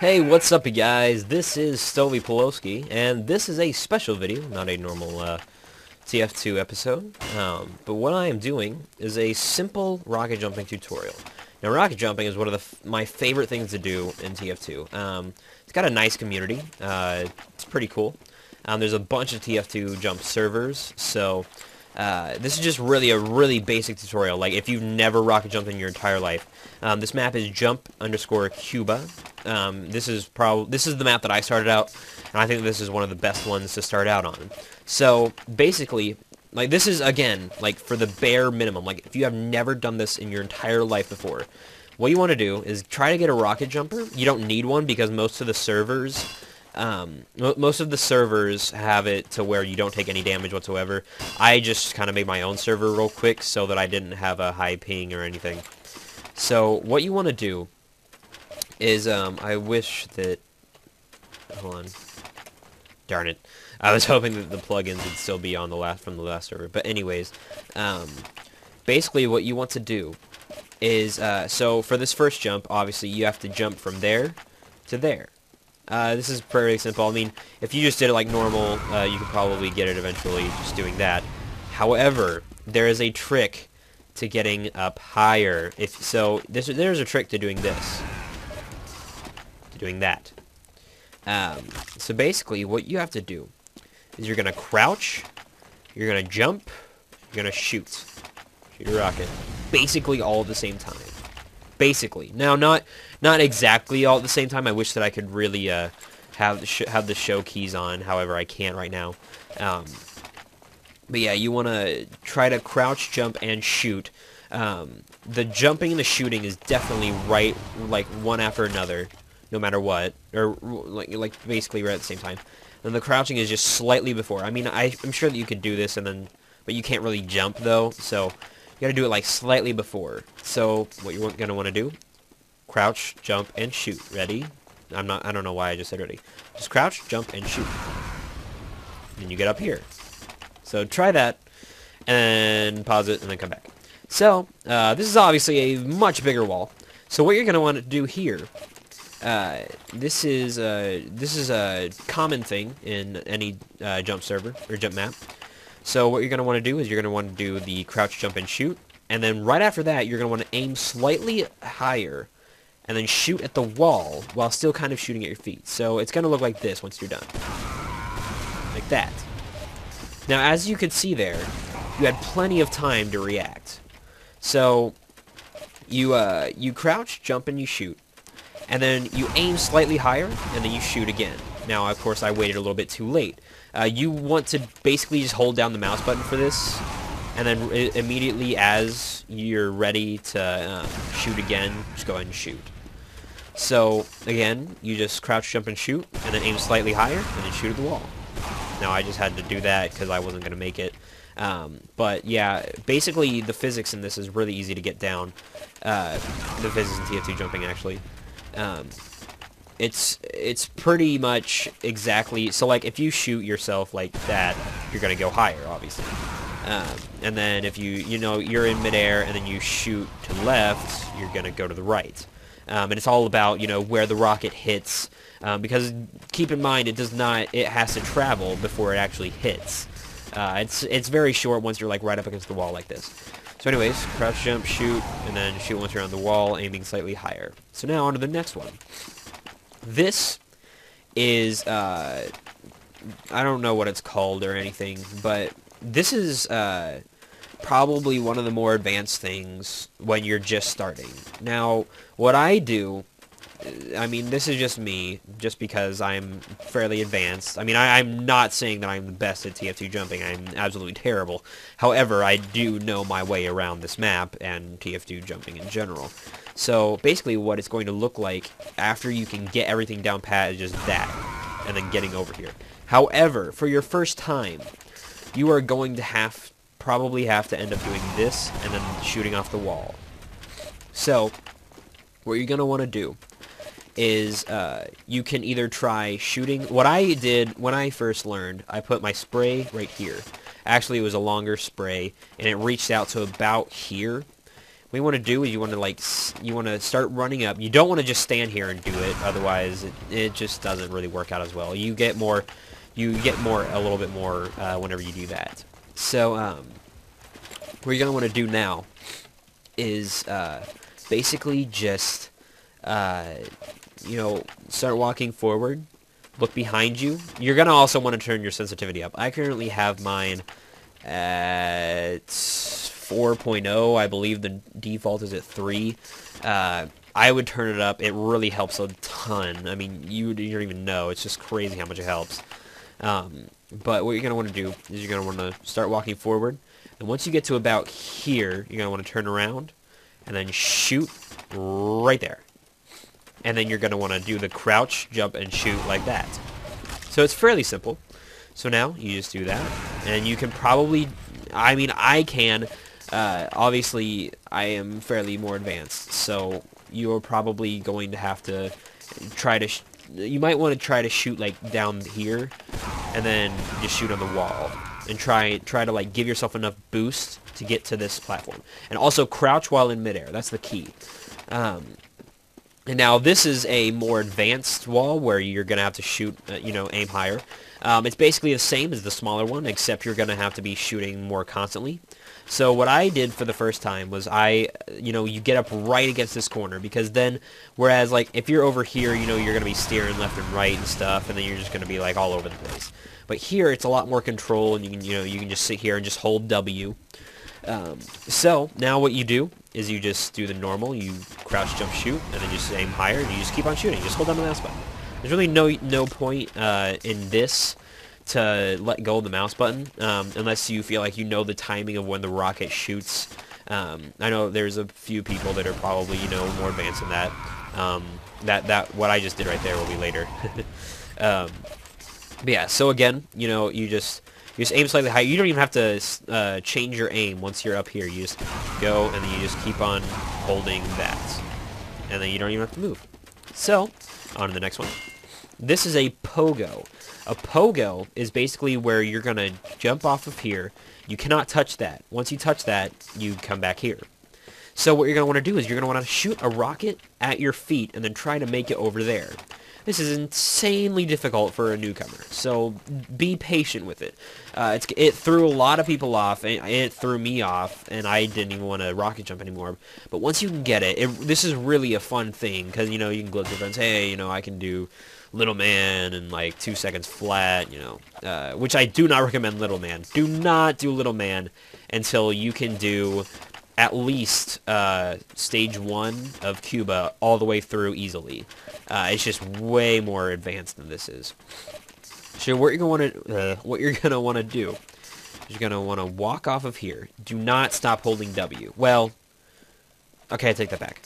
Hey, what's up, you guys? This is Stoveypaloski, and this is a special video, not a normal TF2 episode. But what I am doing is a simple rocket jumping tutorial. Now, rocket jumping is one of my favorite things to do in TF2. It's got a nice community. It's pretty cool. There's a bunch of TF2 jump servers, so this is just really a really basic tutorial. Like, if you've never rocket jumped in your entire life, this map is jump_Cuba. This is the map that I started out, and I think this is one of the best ones to start out on. So basically, like, this is, again, like, for the bare minimum. Like, if you have never done this in your entire life before, what you want to do is try to get a rocket jumper. You don't need one because most of the servers have it to where you don't take any damage whatsoever. I just kind of made my own server real quick so that I didn't have a high ping or anything. So what you want to do is, I wish that, hold on, darn it, I was hoping that the plugins would still be on from the last server, but anyways, basically what you want to do is, so for this first jump, obviously you have to jump from there to there. This is pretty simple. I mean, if you just did it like normal, you could probably get it eventually just doing that. However, there is a trick to getting up higher. There's a trick to doing this. To doing that. So basically, what you have to do is you're going to crouch, you're going to jump, you're going to shoot. Shoot a rocket. Basically all at the same time. Basically. Now, not exactly all at the same time. I wish that I could really have the show keys on. However, I can't right now. But yeah, you want to try to crouch, jump, and shoot. The jumping and the shooting is definitely right, like one after another, no matter what, or like basically right at the same time. And the crouching is just slightly before. I mean, I'm sure that you could do this, but you can't really jump though. So you got to do it like slightly before. So what you're gonna want to do: crouch, jump, and shoot. Ready? I don't know why I just said ready. Just crouch, jump, and shoot. Then you get up here. So try that, and pause it, and then come back. So this is obviously a much bigger wall. So what you're going to want to do here, this is a common thing in any jump server or jump map. So what you're going to want to do is you're going to want to do the crouch, jump, and shoot, and then right after that you're going to want to aim slightly higher, and then shoot at the wall while still kind of shooting at your feet. So it's going to look like this once you're done, like that. Now, as you could see there, you had plenty of time to react. So, you crouch, jump, and you shoot. And then you aim slightly higher, and then you shoot again. Now, of course, I waited a little bit too late. You want to basically just hold down the mouse button for this, and then immediately as you're ready to shoot again, just go ahead and shoot. So, again, you just crouch, jump, and shoot, and then aim slightly higher, and then shoot at the wall. Now, I just had to do that because I wasn't going to make it. But, yeah, basically, the physics in this is really easy to get down. The physics in TF2 jumping, actually. It's pretty much exactly... So, like, if you shoot yourself like that, you're going to go higher, obviously. And then if you're in midair and then you shoot to the left, you're going to go to the right. And it's all about, where the rocket hits... because keep in mind, it has to travel before it actually hits. It's very short once you're like right up against the wall like this. So anyways, crouch, jump, shoot, and then shoot once you're on the wall, aiming slightly higher. So now on to the next one. This is, I don't know what it's called or anything, but this is probably one of the more advanced things when you're just starting. Now, what I do... I mean, this is just me, just because I'm fairly advanced. I mean, I'm not saying that I'm the best at TF2 jumping. I'm absolutely terrible. However, I do know my way around this map and TF2 jumping in general. So, basically, what it's going to look like after you can get everything down pat is just that, and then getting over here. However, for your first time, you are going to probably have to end up doing this, and then shooting off the wall. So, what you're going to want to do is you can either try shooting. What I did when I first learned, I put my spray right here. Actually, it was a longer spray, and it reached out to about here. what you want to do is you want to start running up. You don't want to just stand here and do it, otherwise it just doesn't really work out as well. You get more a little bit more whenever you do that. So what you're gonna want to do now is basically just start walking forward. Look behind you. You're gonna also want to turn your sensitivity up. I currently have mine at 4.0. I believe the default is at 3. I would turn it up. It really helps a ton. I mean, you don't even know. It's just crazy how much it helps. But what you're gonna want to do is you're gonna want to start walking forward, and once you get to about here, you're gonna want to turn around and then shoot right there. And then you're going to want to do the crouch, jump, and shoot like that. So it's fairly simple. So now you just do that, and you can probably, I mean, I can, obviously I am fairly more advanced, so you're probably going to have to try to, you might want to try to shoot like down here, and then just shoot on the wall, and try to like give yourself enough boost to get to this platform. And also crouch while in midair, that's the key. And now this is a more advanced wall where you're going to have to shoot, aim higher. It's basically the same as the smaller one, except you're going to have to be shooting more constantly. So what I did for the first time was you get up right against this corner, because then, whereas like if you're over here, you're going to be steering left and right and stuff, and then you're just going to be like all over the place. But here it's a lot more control, and you can just sit here and just hold W. So now what you do is you just do the normal, you crouch, jump, shoot, and then just aim higher, and you just keep on shooting. You just hold down the mouse button. There's really no point in this to let go of the mouse button, unless you feel like you know the timing of when the rocket shoots. I know there's a few people that are probably more advanced than that. That what I just did right there will be later. But yeah, so again, you just aim slightly higher. You don't even have to change your aim once you're up here. You just go, and then you just keep on holding that. And then you don't even have to move. So, on to the next one. This is a pogo. A pogo is basically where you're going to jump off of here. You cannot touch that. Once you touch that, you come back here. So what you're going to want to do is you're going to want to shoot a rocket at your feet and then try to make it over there. This is insanely difficult for a newcomer, so be patient with it. It threw a lot of people off, and it threw me off, and I didn't even want to rocket jump anymore. But once you can get it, this is really a fun thing, because, you can gloat to your friends, hey, I can do Little Man in like 2 seconds flat, which I do not recommend Little Man. Do not do Little Man until you can do at least stage 1 of Cuba all the way through easily. It's just way more advanced than this is. So what you're gonna want to do is you're gonna want to walk off of here. Do not stop holding W. Well, okay, I take that back.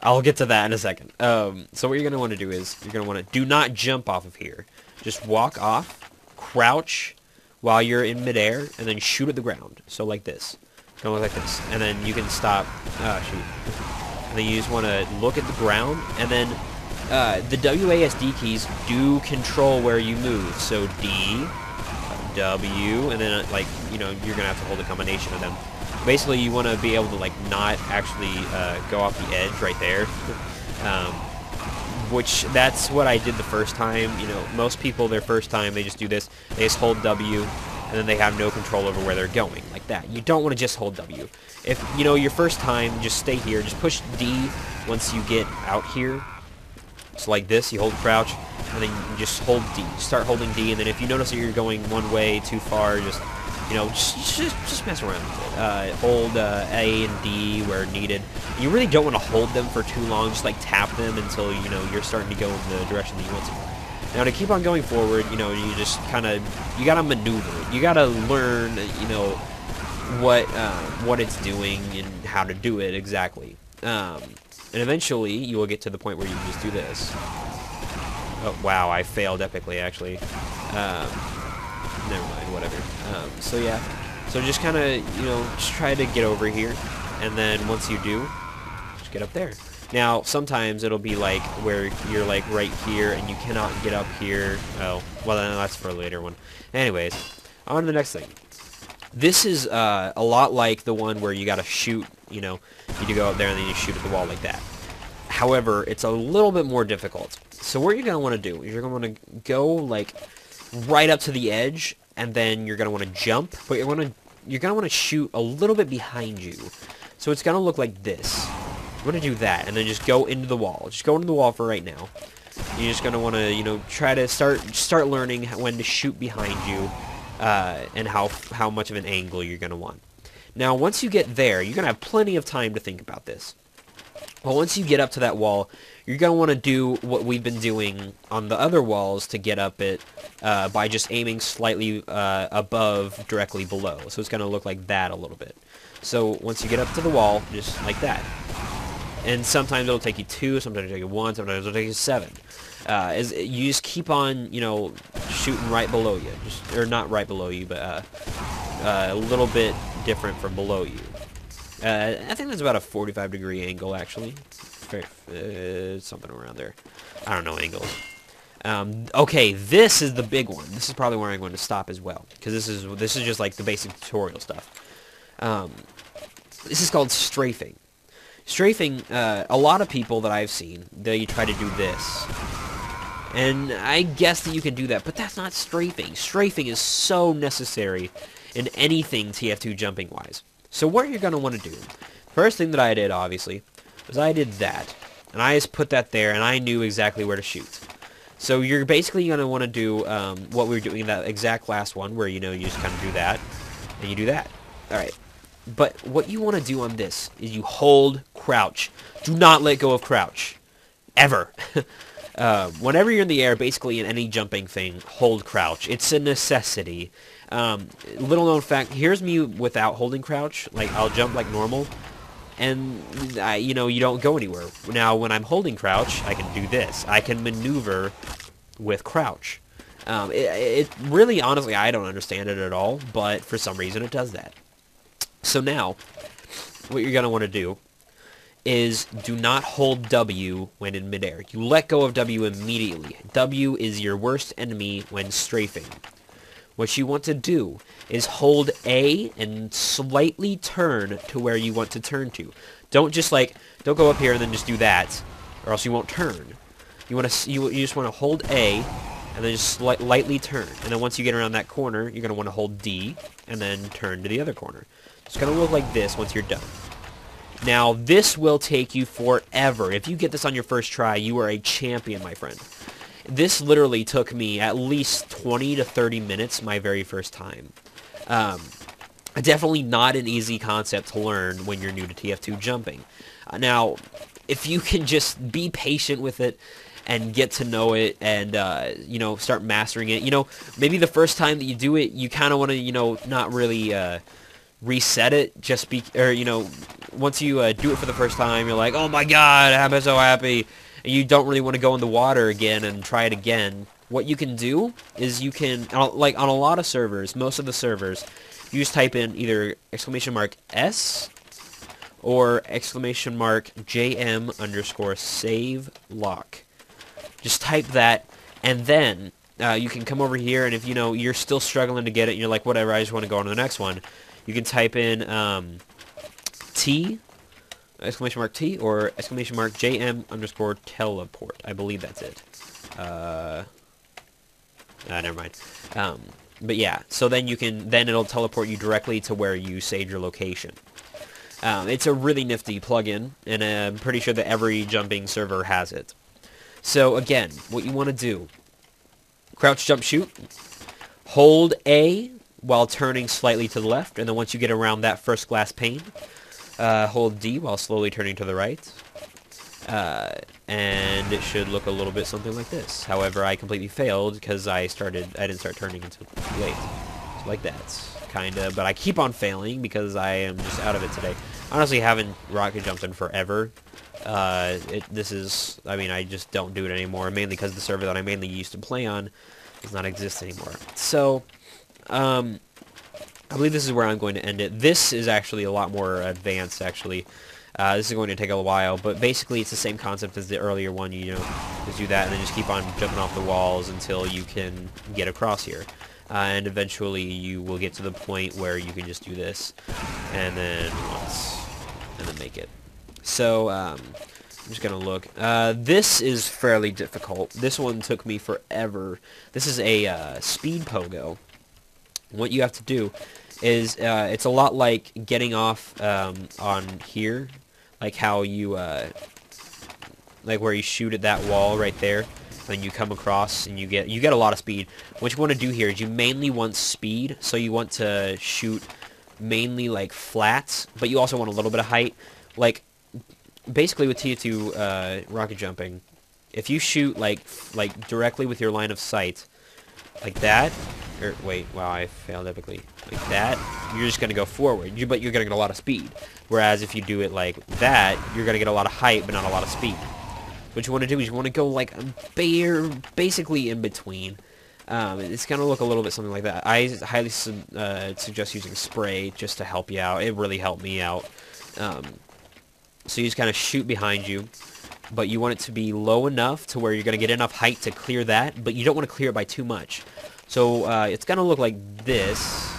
I'll get to that in a second. So what you're gonna want to do is you're gonna want to do not jump off of here. Just walk off, crouch while you're in midair, and then shoot at the ground. So like this. Gonna look like this, and then you can stop. And then you just want to look at the ground, and then the WASD keys do control where you move. So D, W, and then you're gonna have to hold a combination of them. Basically, you want to be able to not actually go off the edge right there. Which that's what I did the first time. Most people their first time they just do this. They just hold W. And then they have no control over where they're going, like that. You don't want to just hold W. If, your first time, just stay here. Just push D once you get out here. So like this, you hold crouch, and then you just hold D. Start holding D, and then if you notice that you're going one way too far, just mess around with it. Hold A and D where needed. You really don't want to hold them for too long. Just tap them until, you're starting to go in the direction that you want to. Now, to keep on going forward, you just kind of, you got to maneuver. You got to learn, what it's doing and how to do it exactly. And eventually, you will get to the point where you can just do this. Oh, wow, I failed epically, actually. Never mind, whatever. So, yeah. So, just kind of, just try to get over here. And then, once you do, just get up there. Now, sometimes it'll be where you're right here and you cannot get up here. Oh, well then that's for a later one. Anyways, on to the next thing. This is a lot like the one where you gotta shoot You know, you go up there and then you shoot at the wall like that. However, it's a little bit more difficult. So what you're going to want to do is you're going to want to go like right up to the edge, and then you're going to want to jump, but you're going to want to shoot a little bit behind you. So it's going to look like this. I'm going to do that, and then just go into the wall. Just go into the wall for right now. You're just going to want to, you know, try to start learning when to shoot behind you, and how much of an angle you're going to want. Now, once you get there, you're going to have plenty of time to think about this. Well, once you get up to that wall, you're going to want to do what we've been doing on the other walls to get up it by just aiming slightly above, directly below. So it's going to look like that a little bit. So once you get up to the wall, just like that. And sometimes it'll take you 2, sometimes it'll take you 1, sometimes it'll take you 7. You just keep on, you know, shooting right below you. Or not right below you, but a little bit different from below you. I think that's about a 45-degree angle, actually. Something around there. I don't know angles. Okay, this is the big one. This is probably where I'm going to stop as well, because this is just like the basic tutorial stuff. This is called strafing. Strafing, a lot of people that I've seen, they try to do this. And I guess that you can do that, but that's not strafing. Strafing is so necessary in anything TF2 jumping-wise. So what you're going to want to do, first thing that I did, obviously, was I did that. And I just put that there, and I knew exactly where to shoot. So you're basically going to want to do what we were doing in that exact last one, where, you know, you just kind of do that, and you do that. Alright. But what you want to do on this is you hold crouch. Do not let go of crouch. Ever. Whenever you're in the air, basically in any jumping thing, hold crouch. It's a necessity. Little known fact, here's me without holding crouch. Like, I'll jump like normal, and, you know, you don't go anywhere. Now, when I'm holding crouch, I can do this. I can maneuver with crouch. It really, honestly, I don't understand it at all, but for some reason it does that. So now, what you're going to want to do is do not hold W when in midair. You let go of W immediately. W is your worst enemy when strafing. What you want to do is hold A and slightly turn to where you want to turn to. Don't go up here and then just do that, or else you won't turn. You just want to hold A and then just lightly turn. And then once you get around that corner, you're going to want to hold D and then turn to the other corner. It's going to look like this once you're done. Now, this will take you forever. If you get this on your first try, you are a champion, my friend. This literally took me at least 20 to 30 minutes my very first time. Definitely not an easy concept to learn when you're new to TF2 jumping. Now, if you can just be patient with it and get to know it and, you know, start mastering it. You know, maybe the first time that you do it, you kind of want to, you know, not really reset it. You know, once you do it for the first time, you're like, oh my god, I'm so happy. And you don't really want to go in the water again and try it again. What you can do is you can, like on a lot of servers, most of the servers, you just type in either !S or !JM_save lock. Just type that, and then you can come over here, and if you know you're still struggling to get it, and you're like, whatever, I just want to go on to the next one, you can type in T !T or !JM_teleport. I believe that's it. Never mind. But yeah, so then it'll teleport you directly to where you saved your location. It's a really nifty plugin, and I'm pretty sure that every jumping server has it. So again, what you want to do, crouch, jump, shoot, hold A while turning slightly to the left, and then once you get around that first glass pane, hold D while slowly turning to the right, and it should look a little bit something like this. However, I completely failed because I didn't start turning until too late. So like that, kinda, but I keep on failing because I am just out of it today. Honestly, haven't rocket jumped in forever. I just don't do it anymore, mainly because the server that I mainly used to play on does not exist anymore. So, I believe this is where I'm going to end it. This is actually a lot more advanced, actually. This is going to take a while, but basically it's the same concept as the earlier one. You know, just do that and then just keep on jumping off the walls until you can get across here. And eventually you will get to the point where you can just do this. And then once and then make it. So, I'm just gonna look. This is fairly difficult. This one took me forever. This is a speed pogo. What you have to do is, it's a lot like getting off on here, like how you, like where you shoot at that wall right there, and you come across and you get a lot of speed. What you want to do here is you mainly want speed, so you want to shoot mainly like flats, but you also want a little bit of height. Like basically with TF2 rocket jumping, if you shoot like directly with your line of sight, like that, or wait, wow, I failed epically. Like that, you're just gonna go forward, but you're gonna get a lot of speed. Whereas if you do it like that, you're gonna get a lot of height, but not a lot of speed. What you want to do is you want to go like basically in between. It's gonna look a little bit something like that. I highly suggest using spray just to help you out. It really helped me out. So you just kind of shoot behind you, but you want it to be low enough to where you're gonna get enough height to clear that, but you don't want to clear it by too much. So it's gonna look like this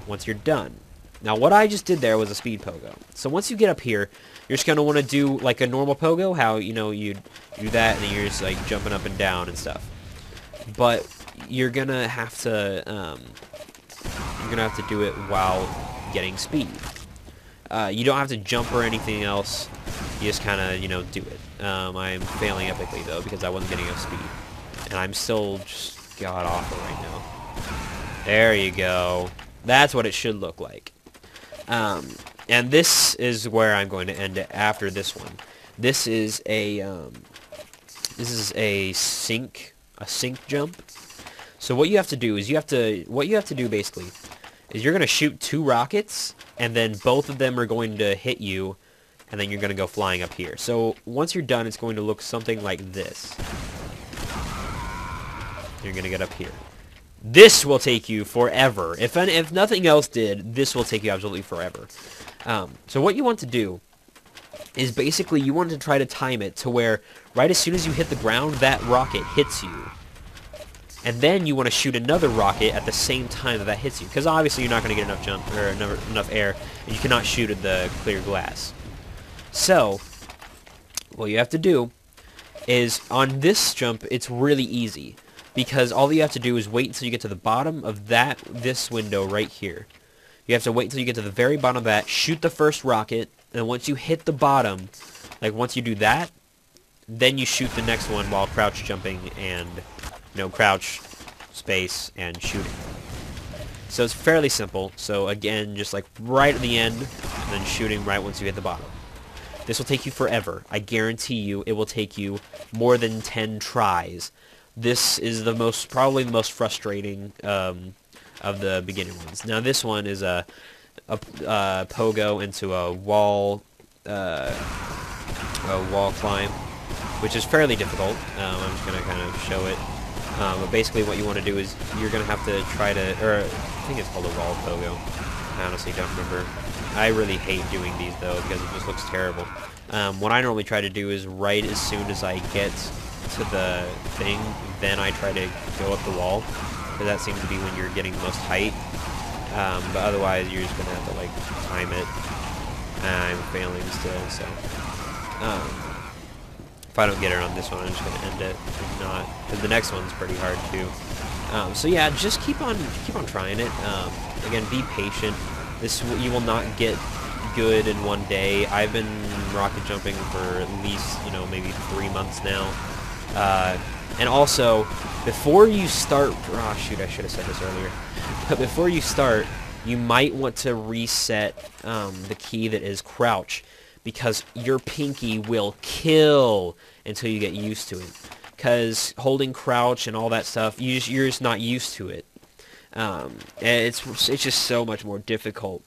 once you're done. Now what I just did there was a speed pogo. So once you get up here, you're just gonna want to do like a normal pogo, how you do that and then you're just like jumping up and down and stuff. But you're gonna have to do it while getting speed. You don't have to jump or anything else. You just kind of do it. I'm failing epically though because I wasn't getting enough speed, and I'm still just god awful right now. There you go. That's what it should look like. And this is where I'm going to end it after this one. This is a sink jump. So what you have to do is basically is you're going to shoot 2 rockets, and then both of them are going to hit you, and then you're going to go flying up here. So once you're done, it's going to look something like this. You're going to get up here. This will take you forever. If nothing else did, this will take you absolutely forever. So what you want to do is basically you want to try to time it to where right as soon as you hit the ground, that rocket hits you. And then you want to shoot another rocket at the same time that hits you. Because obviously you're not going to get enough jump or enough air, and you cannot shoot at the clear glass. So what you have to do is on this jump, it's really easy. Because all you have to do is wait until you get to the bottom of this window right here. You have to wait until you get to the very bottom of that, shoot the first rocket, and once you hit the bottom, like once you do that, then you shoot the next one while crouch jumping and, crouch, space, and shooting. So it's fairly simple. So again, just like right at the end, and then shooting right once you hit the bottom. This will take you forever. I guarantee you it will take you more than 10 tries. This is probably the most frustrating of the beginning ones. Now this one is a pogo into a wall climb, which is fairly difficult. I'm just gonna kind of show it. But basically, what you want to do is you're gonna have to try to, or I think it's called a wall pogo. I honestly don't remember. I really hate doing these though because it just looks terrible. What I normally try to do is right as soon as I get to the thing, then I try to go up the wall, because that seems to be when you're getting the most height. But otherwise, you're just gonna have to like time it. I'm failing still, so if I don't get it on this one, I'm just gonna end it. If not, because the next one's pretty hard too. So yeah, just keep on trying it. Again, be patient. You will not get good in one day. I've been rocket jumping for at least maybe 3 months now. And also, before you start, oh shoot, I should have said this earlier, but before you start, you might want to reset the key that is crouch, because your pinky will kill until you get used to it, because holding crouch and all that stuff, you're just not used to it. And it's just so much more difficult.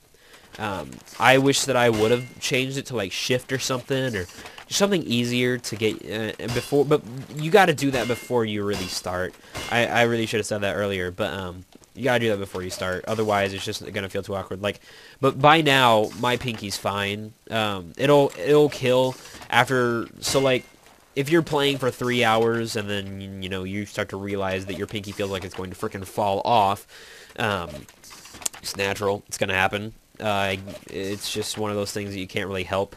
I wish that I would have changed it to like shift or something, or something easier to get before, but you got to do that before you really start. I really should have said that earlier, but you got to do that before you start. Otherwise, it's just gonna feel too awkward. But by now, my pinky's fine. It'll kill after. So like, if you're playing for 3 hours and then you start to realize that your pinky feels like it's going to frickin' fall off, it's natural. It's gonna happen. It's just one of those things that you can't really help.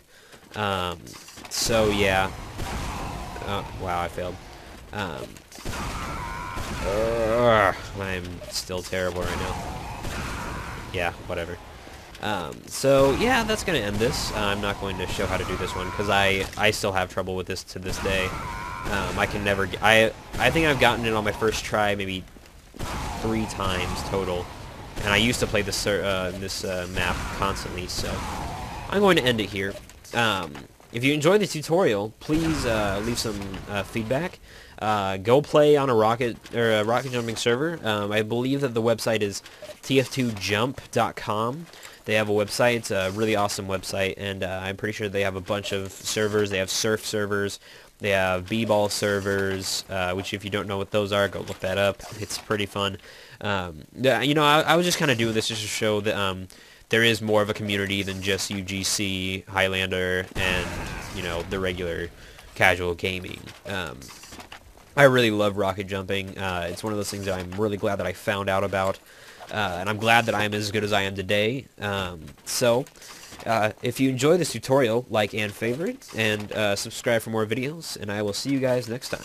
So yeah. Oh, wow, I failed. I'm still terrible right now. Yeah, whatever. So yeah, that's gonna end this. I'm not going to show how to do this one because I still have trouble with this to this day. I can never. I think I've gotten it on my first try maybe 3 times total, and I used to play this map constantly. So I'm going to end it here. If you enjoyed the tutorial, please leave some feedback. Go play on a rocket jumping server. I believe that the website is TF2jump.com. They have a website. It's a really awesome website, and I'm pretty sure they have a bunch of servers. They have surf servers. They have b-ball servers, which if you don't know what those are, go look that up. It's pretty fun. You know, I was just kind of doing this just to show that there is more of a community than just UGC, Highlander, and, you know, the regular casual gaming. I really love rocket jumping. It's one of those things that I'm really glad that I found out about. And I'm glad that I'm as good as I am today. If you enjoy this tutorial, like and favorite, and subscribe for more videos, and I will see you guys next time.